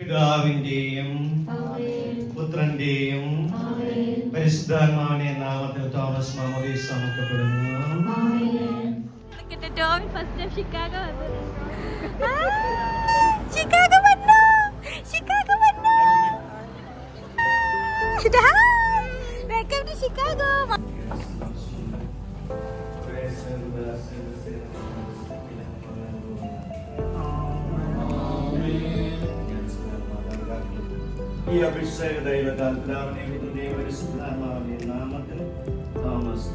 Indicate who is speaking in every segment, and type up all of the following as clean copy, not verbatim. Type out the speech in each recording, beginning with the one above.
Speaker 1: പിതാവിന്റെയും പുത്രന്റെയും പരിശുദ്ധാത്മാവിന്റെ നാമത്തിൽ തോമസ് മാമോദീസ മുക്കപ്പെടുന്നു. ഈ അഭിഷേക ദൈവത്താൽ പിതാവിന്റെയും പുത്രന്റെയും പരിശുദ്ധാത്മാവിന്റെ നാമത്തിൽ തോമസ്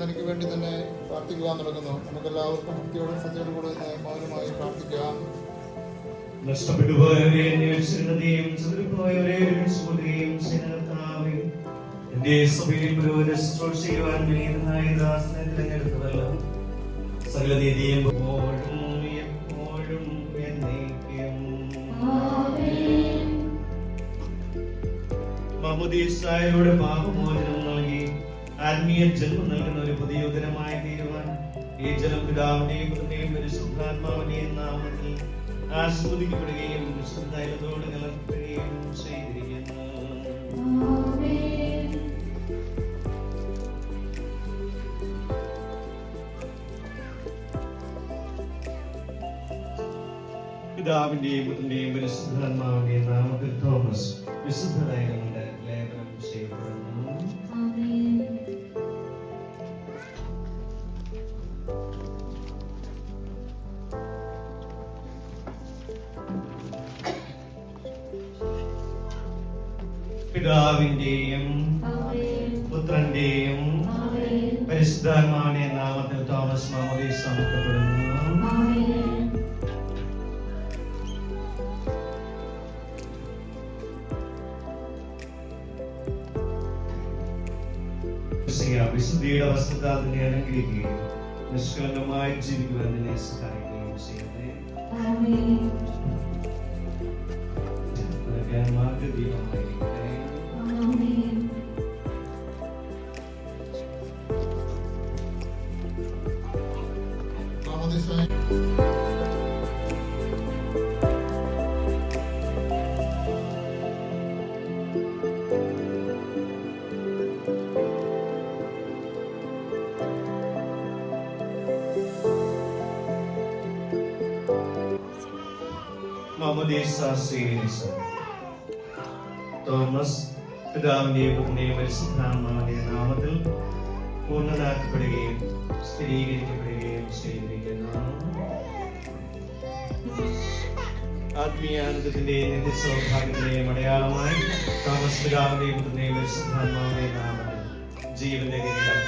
Speaker 2: തനിക്ക് വേണ്ടി തന്നെ പ്രാർത്ഥിക്കുവാൻ തുടങ്ങുന്നു. നമുക്കെല്ലാവർക്കും ഭക്തിയോടും ശ്രദ്ധയോടും കൂടെ മൗനമായി പ്രാർത്ഥിക്കാം.
Speaker 1: നഷ്ടപ്പെട്ടുപോയവരെയും എന്റെ സഭയിൽ ചെയ്യുവാൻ തിരഞ്ഞെടുത്തതല്ല സകലനീതിയും എപ്പോഴും എന്നേക്കും. മാമോദീസായോട് പാപമോചനം നൽകി ആത്മീയ ജന്മം നൽകുന്ന ഒരു പുതിയ ഉദരമായി തീരുവാൻ ഈ ജലം പിതാവിന്റെയും പുത്രന്റെയും പരിശുദ്ധാത്മാവിന്റെയും നാമത്തിൽ ആസ്വദിക്കപ്പെടുകയും വിശുദ്ധതയോട് കലർത്തുകയും ചെയ്തിരിക്കുന്നു. പിതാവിന്റെയും പുത്രന്റെയും പരിശുദ്ധാത്മാവിന്റെയും നാമത്തിൽ തോമസ് വിശുദ്ധതയുടെ ലേപനം ചെയ്യപ്പെടുന്നു. പിതാവിന്റെയും പുത്രന്റെയും പരിശുദ്ധാത്മാവിന്റെ നാമത്തിൽ തോമസ് മാമോദീസ മുക്കപ്പെടുന്നു. വിശുദ്ധിയുടെ വസ്തുതാൽ നിന്നെ അനുഗ്രഹിക്കുകയും നിഷ്കളങ്കമായി ജീവിക്കുവാൻ നിന്നെ സഹായിക്കുകയും ചെയ്യട്ടെ. മാർഗദീപമായിരിക്കട്ടെ. മാമോദീസ സ്വീകരിച്ചു. തോമസ് പിതാവിന്റെയും പുത്രന്റെയും പരിശുദ്ധാത്മാവിന്റെ നാമത്തിൽ പൂർണ്ണതാക്കപ്പെടുകയും സ്ഥിരീകരിക്കപ്പെടുകയും ചെയ്തിരിക്കുന്നു. ആത്മീയാനന്ദത്തിന്റെ നിത്യസൗഭാഗ്യത്തിന്റെയും അടയാളമായി തോമസ് പിതാവിന്റെയും പുത്രന്റെയും പരിശുദ്ധാത്മാവിന്റെ നാമത്തിൽ ജീവന്റെ കിരീടം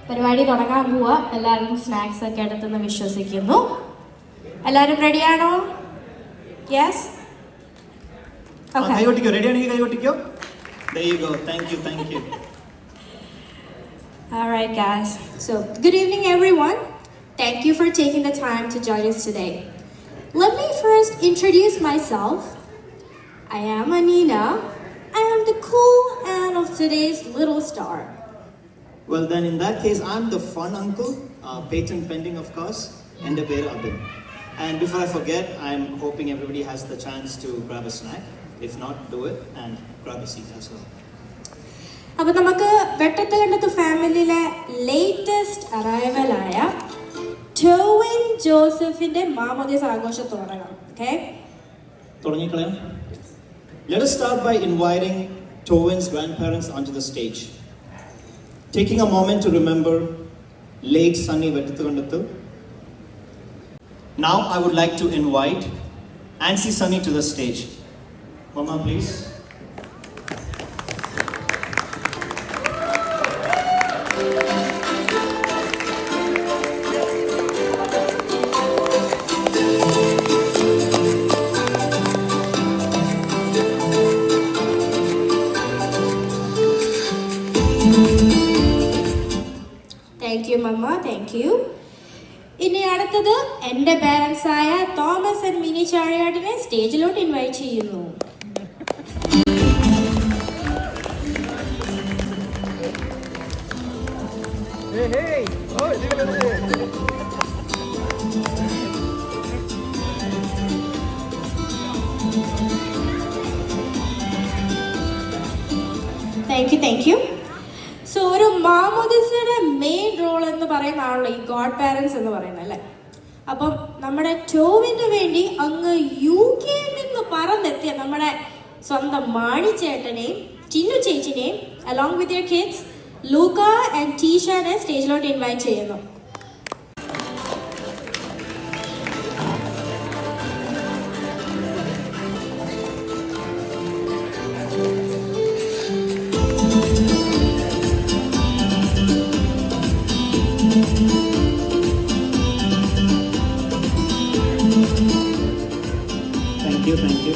Speaker 3: പരിപാടി തുടങ്ങാൻ പോവാ. എല്ലാവരും സ്നാക്സ് ഒക്കെ എടുത്തെന്ന് വിശ്വസിക്കുന്നു. എല്ലാവരും റെഡിയാണോ? യെസ്. Okay.
Speaker 4: കൈ കൊട്ടിക്കോ, റെഡി ആണെങ്കിൽ കൈ കൊട്ടിക്കോ. There you go. Thank you.
Speaker 3: All right, guys. So, good evening, everyone. Thank you for taking the time to join us today. Let me first introduce myself. I am Anina. I am the cool aunt of today's little star.
Speaker 4: Well, then in that case, I'm the fun uncle, patent pending, of course, and the bear Abin. And before I forget, I'm hoping everybody has the chance to grab a snack. If not, do it and grab a seat as well.
Speaker 3: അപ്പോൾ നമുക്ക് വെട്ടത്ത് കണ്ടത്ത് ഫാമിലിയിലെ latest അറൈവലായ ടോവിൻ ജോസഫിന്റെ മാമോദീസ ആഘോഷം തുടങ്ങാം. Okay,
Speaker 4: തുടങ്ങിക്കളയാം. Let us start by inviting Tovin's grandparents onto the stage. Taking a moment to remember late Sunny Vettathukandathu. Now I would like to invite Auntie Sunny to the stage. Mama, please.
Speaker 3: Thank you mama, thank you. ഇനി അടുത്തത് എൻ്റെ parents ആയ Thomas and Mini ചാഴിയാടിനെ സ്റ്റേജിലോട്ട് invite ചെയ്യുന്നു. Thank you. So ഒരു മാമോദിസയുടെ main role എന്ന് പറയുന്നതാണല്ലോ ഈ ഗോഡ് പാരൻസ് എന്ന് പറയുന്നത് അല്ലേ. അപ്പം നമ്മുടെ ടോവിന് വേണ്ടി അങ്ങ് UK നിന്ന് പറന്നെത്തിയ നമ്മുടെ സ്വന്തം മാണി ചേട്ടനെയും ചിന്നു ചേച്ചിനെയും along with your kids Luca and ടീഷാനെ സ്റ്റേജിലോട്ട് ഇൻവൈറ്റ് ചെയ്യുന്നു.
Speaker 4: Thank you.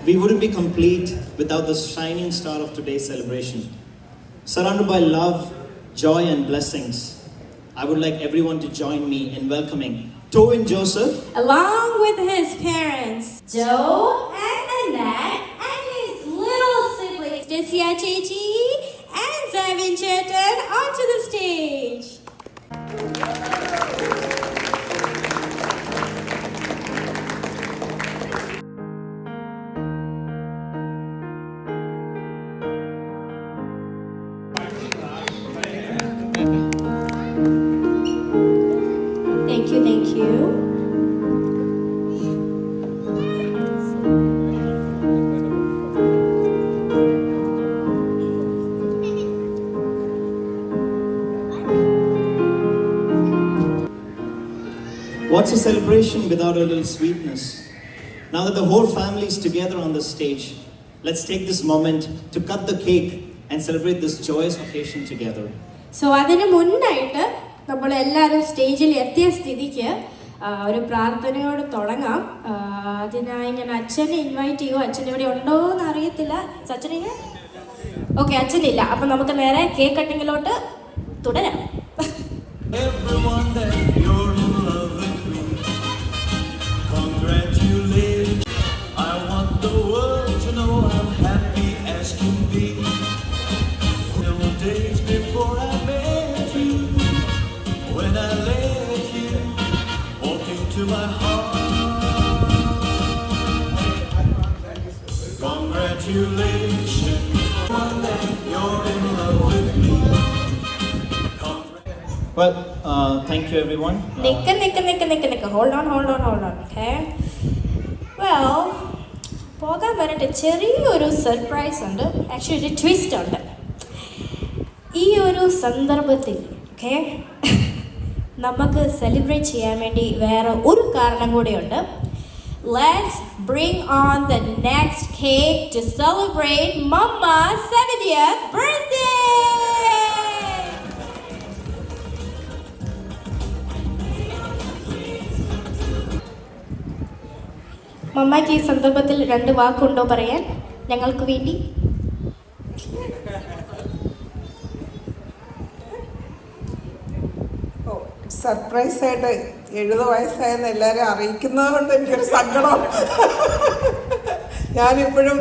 Speaker 4: We wouldn't be complete without the shining star of today's celebration. Surrounded by love, joy and blessings, I would like everyone to join me in welcoming Tovin Joseph,
Speaker 3: along with his parents, Joe and Annette, and his little siblings, Desya Chechi and Zavin Chetan, onto the stage. Thank you.
Speaker 4: What's a celebration without a little sweetness? Now that the whole family is together on the stage, let's take this moment to cut the cake and celebrate this joyous occasion together.
Speaker 3: So അതിന് മുന്നായിട്ട് നമ്മൾ എല്ലാവരും സ്റ്റേജിൽ എത്തിയ സ്ഥിതിക്ക് ഒരു പ്രാർത്ഥനയോട് തുടങ്ങാം. അതിനായി ഞാൻ അച്ഛനെ ഇൻവൈറ്റ് ചെയ്യുമോ? അച്ഛൻ ഇവിടെ ഉണ്ടോ എന്ന് അറിയത്തില്ല. അച്ഛനെ ഓക്കെ, അച്ഛനില്ല. അപ്പം നമുക്ക് നേരെ കേക്ക് കട്ടിങ്ങിലോട്ട് തുടരാം.
Speaker 5: To my heart, congratulations, one day you're in love with me.
Speaker 4: Well, thank you everyone.
Speaker 3: Nick. Hold on. Okay. Well, പോകാൻ വരട്ടെ. ചെറിയൊരു സർപ്രൈസ് ഉണ്ട്, ആക്ച്വലി ഒരു ട്വിസ്റ്റ് ഉണ്ട് ഈ ഒരു സന്ദർഭത്തിൽ. ഓക്കെ, നമുക്ക് സെലിബ്രേറ്റ് ചെയ്യാൻ വേണ്ടി വേറെ ഒരു കാരണം കൂടെയുണ്ട്. Let's bring on the next cake to celebrate Mama's 70th birthday! മമ്മയ്ക്ക് ഈ സന്ദർഭത്തിൽ 2 വാക്കുണ്ടോ പറയാൻ ഞങ്ങൾക്ക് വേണ്ടി?
Speaker 6: സർപ്രൈസ് ആയിട്ട് 70 വയസ്സായെന്ന് എല്ലാവരും അറിയിക്കുന്നത് കൊണ്ട് എനിക്കൊരു സങ്കടം. ഞാനിപ്പോഴും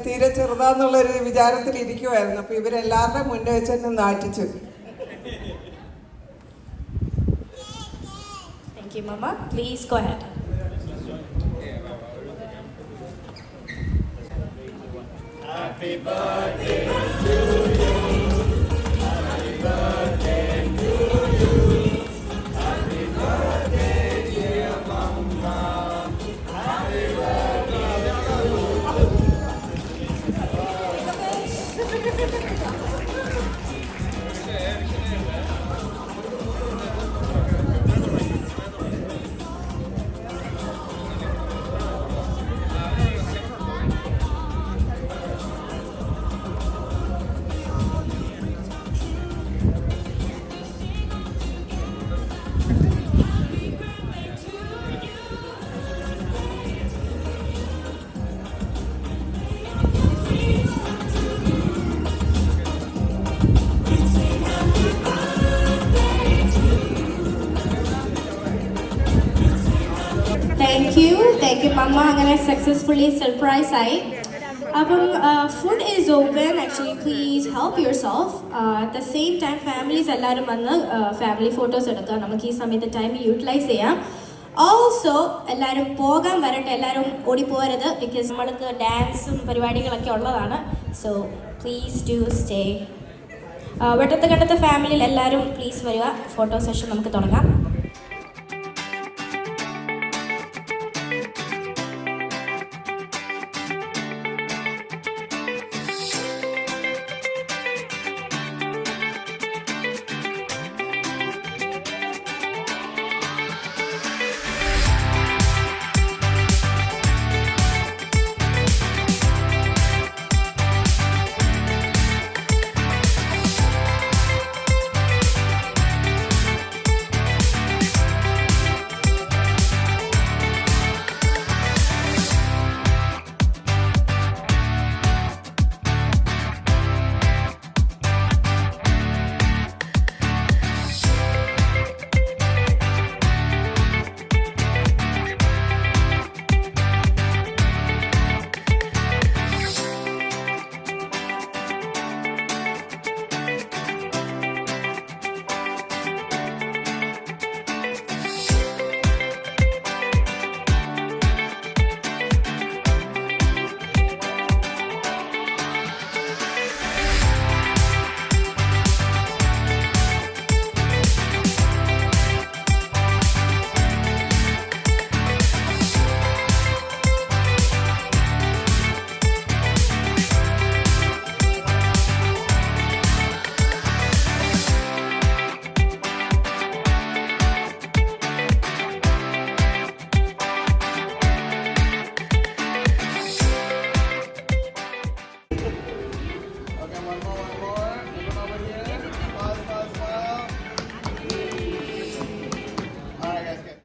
Speaker 6: തീരെ ചെറുതാന്നുള്ളൊരു വിചാരത്തിൽ ഇരിക്കുമായിരുന്നു. അപ്പോൾ ഇവരെല്ലാവരുടെ മുന്നേ വെച്ച് എന്നെ നാട്ടിച്ചു.
Speaker 3: Thank you, Mama. Please go ahead.
Speaker 5: Happy birthday to you. Happy birthday to you. Happy birthday, dear Mama. Happy birthday to you.
Speaker 3: Thank you, Mama. അങ്ങനെ സക്സസ്ഫുള്ളി സർപ്രൈസ് ആയി. അപ്പം food is open. Actually please help your self. At the same time families എല്ലാവരും വന്ന് family photos എടുക്കുക. നമുക്ക് ഈ സമയത്ത് time utilise ചെയ്യാം. ഓൾസോ എല്ലാവരും പോകാൻ വരട്ടെ, എല്ലാവരും ഓടിപ്പോരുത്. ബിക്കോസ് നമ്മൾക്ക് ഡാൻസും പരിപാടികളൊക്കെ ഉള്ളതാണ്. So please do stay. വെട്ടത്ത് കണ്ടത്തെ ഫാമിലിയിൽ എല്ലാവരും പ്ലീസ് വരിക. ഫോട്ടോ സെഷൻ നമുക്ക് തുടങ്ങാം.